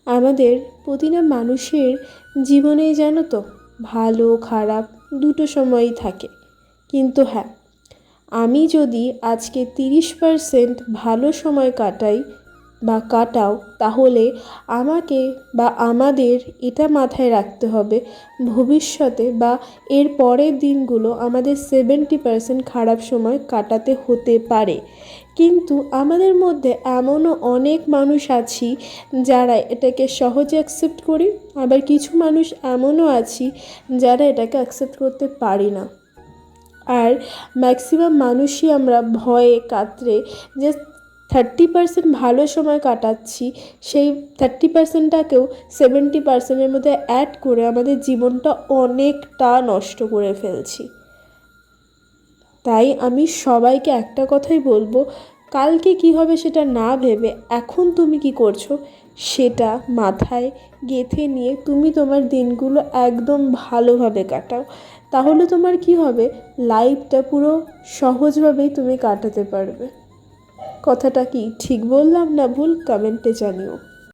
আমাদের প্রতিটা মানুষের জীবনেই জানো তো ভালো খারাপ দুটো সময়ই থাকে। কিন্তু হ্যাঁ, আমি যদি আজকে 30% ভালো সময় কাটাই বা কাটাও, তাহলে আমাকে বা আমাদের এটা মাথায় রাখতে হবে ভবিষ্যতে বা এর পরের দিনগুলো আমাদের 70% খারাপ সময় কাটাতে হতে পারে। কিন্তু আমাদের মধ্যে এমনও অনেক মানুষ আছি যারা এটাকে সহজে অ্যাকসেপ্ট করি, আবার কিছু মানুষ এমনও আছি যারা এটাকে অ্যাকসেপ্ট করতে পারি না। আর ম্যাক্সিমাম মানুষই আমরা ভয়ে কাতরে যে 30% ভালো সময় কাটাচ্ছি, সেই 30%টাকেও 70%-এর মধ্যে অ্যাড করে আমাদের জীবনটা অনেকটা নষ্ট করে ফেলছি। তাই আমি সবাইকে একটা কথাই বলবো, কালকে কী হবে সেটা না ভেবে এখন তুমি কি করছো সেটা মাথায় গেঁথে নিয়ে তুমি তোমার দিনগুলো একদম ভালোভাবে কাটাও। তাহলে তোমার কি হবে, লাইফটা পুরো সহজভাবেই তুমি কাটাতে পারবে। কথাটা কি ঠিক বললাম না ভুল, কমেন্টে জানিও।